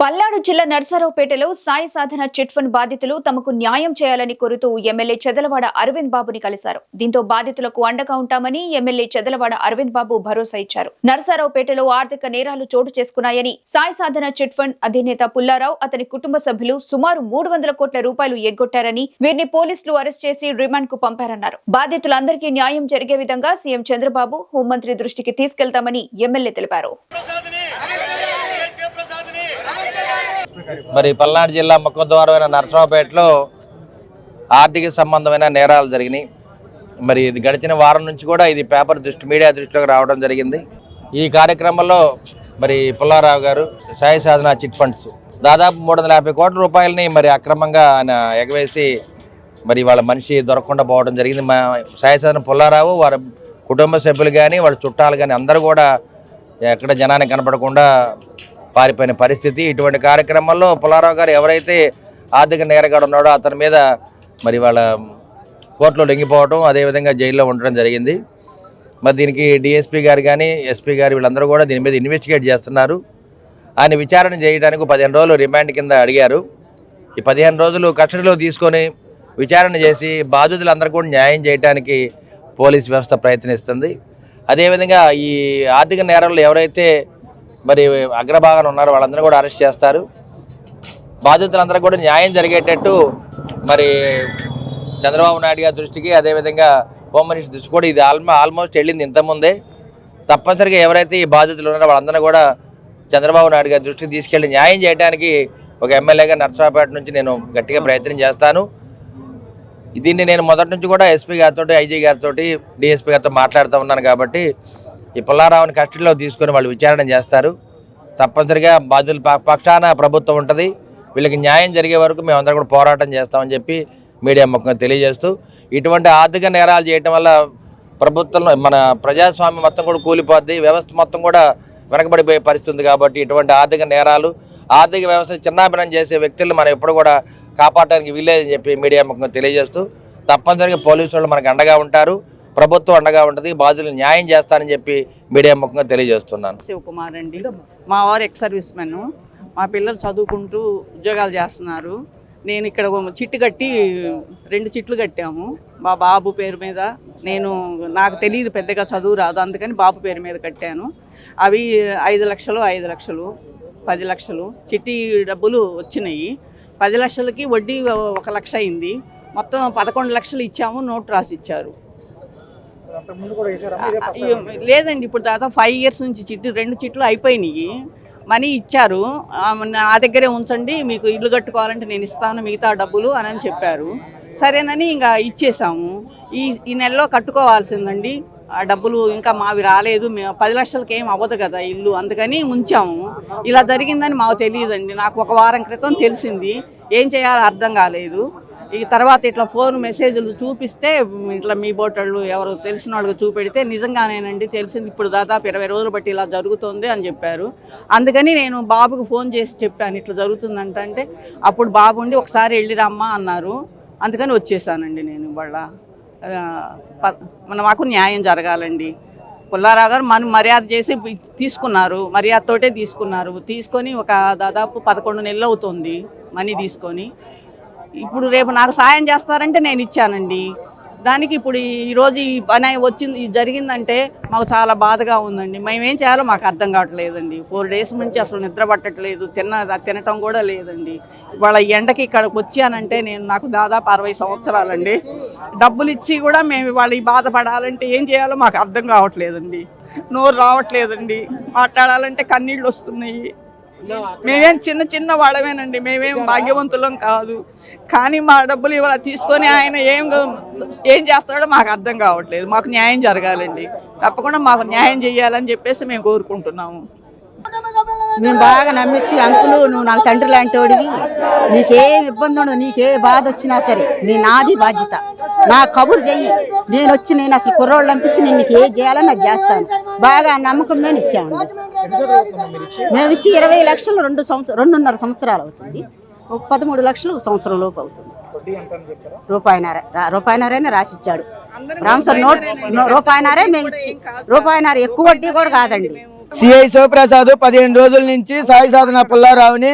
పల్నాడు జిల్లా నర్సారావుపేటలో సాయి సాధన chit fund బాధితులు తమకు న్యాయం చేయాలని కోరుతూ ఎమ్మెల్యే చెదలవాడ అరవింద్ బాబుని కలిశారు. దీంతో బాధితులకు అండగా ఉంటామని ఎమ్మెల్యే చెదలవాడ అరవింద్ బాబు భరోసా ఇచ్చారు. నర్సారావుపేటలో ఆర్థిక నేరాలు చోటు చేసుకున్నాయని సాయి సాధన చిట్ ఫండ్ అధినేత పుల్లారావు, అతని కుటుంబ సభ్యులు సుమారు 300 కోట్ల రూపాయలు ఎగ్గొట్టారని, వీరిని పోలీసులు అరెస్ట్ చేసి రిమాండ్ కు పంపారన్నారు. బాధితులందరికీ న్యాయం జరిగే విధంగా సీఎం చంద్రబాబు, హోంమంత్రి దృష్టికి తీసుకెళ్తామని ఎమ్మెల్యే తెలిపారు. మరి పల్నాడు జిల్లా ముఖద్వారమైన నర్సరావుపేటలో ఆర్థిక సంబంధమైన నేరాలు జరిగినాయి. మరి ఇది గడిచిన వారం నుంచి కూడా ఇది మీడియా దృష్టిలోకి రావడం జరిగింది. ఈ కార్యక్రమంలో మరి పుల్లారావు గారు సాయి సాధన చిట్ ఫండ్స్ దాదాపు 350 కోట్ల రూపాయలని మరి అక్రమంగా ఆయన ఎగవేసి మరి వాళ్ళ మనిషి దొరకకుండా పోవడం జరిగింది. సాయి సాధన పుల్లారావు, వారి కుటుంబ సభ్యులు కానీ వాళ్ళ చుట్టాలు కానీ అందరూ కూడా ఎక్కడ జనానికి కనపడకుండా పారిపోయిన పరిస్థితి. ఇటువంటి కార్యక్రమంలో పుల్లారావు గారు ఎవరైతే ఆర్థిక నేరగాడు ఉన్నాడో అతని మీద మరి వాళ్ళ కోర్టులో లొంగిపోవడం, అదేవిధంగా జైల్లో ఉండడం జరిగింది. మరి దీనికి డిఎస్పీ గారు కానీ ఎస్పీ గారు వీళ్ళందరూ కూడా దీని మీద ఇన్వెస్టిగేట్ చేస్తున్నారు. ఆయన విచారణ చేయడానికి 15 రోజులు రిమాండ్ కింద అడిగారు. ఈ 15 రోజులు కస్టడీలో తీసుకొని విచారణ చేసి బాధితులందరూ కూడా న్యాయం చేయడానికి పోలీస్ వ్యవస్థ ప్రయత్నిస్తుంది. అదేవిధంగా ఈ ఆర్థిక నేరాలు ఎవరైతే మరి అగ్రభాగాన ఉన్నారు వాళ్ళందరూ కూడా అరెస్ట్ చేస్తారు. బాధితులందరూ కూడా న్యాయం జరిగేటట్టు మరి చంద్రబాబు నాయుడు గారి దృష్టికి, అదేవిధంగా హోమ్ మినిస్టర్ దృష్టి కూడా ఇది ఆల్మోస్ట్ వెళ్ళింది ఇంతకుముందే. తప్పనిసరిగా ఎవరైతే ఈ బాధితులు ఉన్నారో వాళ్ళందరూ కూడా చంద్రబాబు నాయుడు గారి దృష్టికి తీసుకెళ్లి న్యాయం చేయడానికి ఒక ఎమ్మెల్యేగా నర్సారావుపేట నుంచి నేను గట్టిగా ప్రయత్నం చేస్తాను. దీన్ని నేను మొదటి నుంచి కూడా ఎస్పీ గారితో, ఐజీ గారితో, డిఎస్పీ గారితో మాట్లాడుతూ ఉన్నాను. కాబట్టి ఈ పుల్లారావుని కస్టడీలో తీసుకొని వాళ్ళు విచారణ చేస్తారు. తప్పనిసరిగా బాధ్యుల పక్షాన ప్రభుత్వం ఉంటుంది. వీళ్ళకి న్యాయం జరిగే వరకు మేమందరం కూడా పోరాటం చేస్తామని చెప్పి మీడియా ముఖంగా తెలియజేస్తూ, ఇటువంటి ఆర్థిక నేరాలు చేయటం వల్ల ప్రభుత్వంలో మన ప్రజాస్వామ్యం మొత్తం కూడా కూలిపోద్ది, వ్యవస్థ మొత్తం కూడా వెనకబడిపోయే పరిస్థితి ఉంది. కాబట్టి ఇటువంటి ఆర్థిక నేరాలు, ఆర్థిక వ్యవస్థను చిన్నాభిన్నం చేసే వ్యక్తులను మనం ఎప్పుడు కూడా కాపాడడానికి వీల్లేదని చెప్పి మీడియా ముఖంగా తెలియజేస్తూ, తప్పనిసరిగా పోలీసు వాళ్ళు మనకు అండగా ఉంటారు, ప్రభుత్వం అండగా ఉంటుంది, బాధ్యులు న్యాయం చేస్తారని చెప్పి మీడియా ముఖంగా తెలియజేస్తున్నాను. శివకుమార్ అండి, మా వారు ఎక్స్ సర్వీస్ మెన్. మా పిల్లలు చదువుకుంటూ ఉద్యోగాలు చేస్తున్నారు. నేను ఇక్కడ చిట్టు కట్టి 2 చిట్లు కట్టాము మా బాబు పేరు మీద. నాకు తెలియదు, పెద్దగా చదువు రాదు, అందుకని బాబు పేరు మీద కట్టాను. అవి 5 లక్షలు 5 లక్షలు 10 లక్షలు చిట్టి డబ్బులు వచ్చినాయి. 10 లక్షలకి వడ్డీ 1 లక్ష అయింది. మొత్తం 11 లక్షలు ఇచ్చాము. నోట్ రాసి ఇచ్చారు. లేదండి, ఇప్పుడు దాదాపు 5 ఇయర్స్ నుంచి 2 చిట్లు అయిపోయినాయి. మనీ ఇచ్చారు. నా దగ్గరే ఉంచండి, మీకు ఇల్లు కట్టుకోవాలంటే నేను ఇస్తాను మిగతా డబ్బులు అని చెప్పారు. సరేనని ఇంకా ఇచ్చేసాము. ఈ నెలలో కట్టుకోవాల్సిందండి. ఆ డబ్బులు ఇంకా మావి రాలేదు. 10 లక్షలకి ఏం అవ్వదు కదా ఇల్లు, అందుకని ఉంచాము. ఇలా జరిగిందని మాకు తెలియదండి. నాకు 1 వారం క్రితం తెలిసింది. ఏం చేయాలో అర్థం కాలేదు. ఈ తర్వాత ఇట్లా ఫోన్ మెసేజ్లు చూపిస్తే, ఇట్లా మీ బోటళ్ళు ఎవరు తెలిసిన వాళ్ళకి చూపెడితే నిజంగానేనండి తెలిసింది. ఇప్పుడు దాదాపు 20 రోజులు బట్టి ఇలా జరుగుతుంది అని చెప్పారు. అందుకని నేను బాబుకు ఫోన్ చేసి చెప్పాను ఇట్లా జరుగుతుందంటే, అప్పుడు బాబు ఉండి ఒకసారి వెళ్ళిరమ్మా అన్నారు. అందుకని వచ్చేసానండి నేను. ఇవాళ మాకు న్యాయం జరగాలండి. పుల్లారావు గారు మర్యాద చేసి తీసుకున్నారు, మర్యాదతోటే తీసుకొని ఒక దాదాపు 11 నెలలు అవుతుంది మనీ తీసుకొని. ఇప్పుడు రేపు నాకు సాయం చేస్తారంటే నేను ఇచ్చానండి. దానికి ఇప్పుడు ఈరోజు ఈ పని వచ్చింది, జరిగిందంటే మాకు చాలా బాధగా ఉందండి. మేమేం చేయాలో మాకు అర్థం కావట్లేదండి. 4 డేస్ నుంచి అసలు నిద్ర పట్టట్లేదు, తినటం కూడా లేదండి. ఇవాళ ఎండకి ఇక్కడికి వచ్చానంటే నాకు దాదాపు 60 సంవత్సరాలండి. డబ్బులు ఇచ్చి కూడా మేము ఇవాళ ఈ బాధపడాలంటే ఏం చేయాలో మాకు అర్థం కావట్లేదండి. నోరు రావట్లేదండి, మాట్లాడాలంటే కన్నీళ్ళు వస్తున్నాయి. మేమేం చిన్న వాళ్ళమేనండి, మేమేం భాగ్యవంతులం కాదు. కానీ మా డబ్బులు ఇవాళ తీసుకొని ఆయన ఏం చేస్తాడో మాకు అర్థం కావట్లేదు. మాకు న్యాయం జరగాలండి. తప్పకుండా మాకు న్యాయం చేయాలని చెప్పేసి మేము కోరుకుంటున్నాము. మేము బాగా నమ్మించి, అంకులు నువ్వు నాకు తండ్రి లాంటి వాడివి, నీకేం ఇబ్బంది ఉండదు, నీకే బాధ వచ్చినా సరే నాది బాధ్యత, నా కబురు చెయ్యి, నేను అసలు కుర్రోళ్ళు పంపించి నేను నీకు ఏం చేయాలని నాకు చేస్తాను. బాగా నమ్మకం మీద ఇచ్చామండి. మేము ఇచ్చి 20 లక్షలు 2.5 సంవత్సరాలు అవుతుంది. 13 లక్షలు సంవత్సరం లోపు అవుతుంది. రూపాయినారైనా రాసిచ్చాడు రామ్సర్. రూపాయినారే మేము ఇచ్చి, రూపాయినార ఎక్కువ వడ్డీ కూడా కాదండి. సిఐ శివప్రసాద్ 15 రోజుల నుంచి సాయి సాధన పుల్లారావుని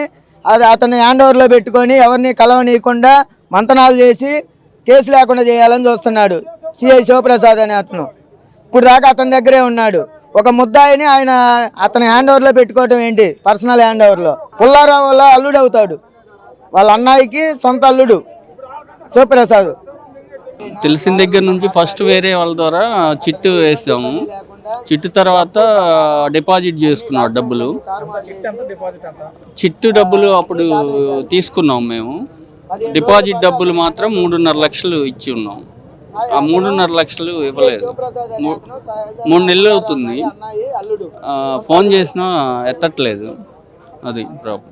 అది అతన్ని హ్యాండ్ ఓవర్లో పెట్టుకొని ఎవరిని కలవనీయకుండా మంతనాలు చేసి కేసు లేకుండా చేయాలని చూస్తున్నాడు సిఐ శివప్రసాద్ అనే అతను. ఇప్పుడు దాకా అతని దగ్గరే ఉన్నాడు. ఒక ముద్దాయిని ఆయన అతని హ్యాండ్ ఓవర్లో పెట్టుకోవటం ఏంటి? పర్సనల్ హ్యాండ్ ఓవర్లో. పుల్లారావు వల్ల అల్లుడు అవుతాడు, వాళ్ళ అన్నయ్యకి సొంత అల్లుడు శివప్రసాద్. తెలిసిన దగ్గర నుంచి ఫస్ట్ వేరే వాళ్ళ ద్వారా చిట్టు వేసాము. చిట్టు తర్వాత డిపాజిట్ చేసుకున్నాం డబ్బులు. చిట్టు డబ్బులు అప్పుడు తీసుకున్నాం మేము. డిపాజిట్ డబ్బులు మాత్రం 3.5 లక్షలు ఇచ్చి ఉన్నాం. ఆ 3.5 లక్షలు ఇవ్వలేదు. 3 నెలలు అవుతుంది. ఫోన్ చేసినా ఎత్తట్లేదు. అది ప్రాబ్లం.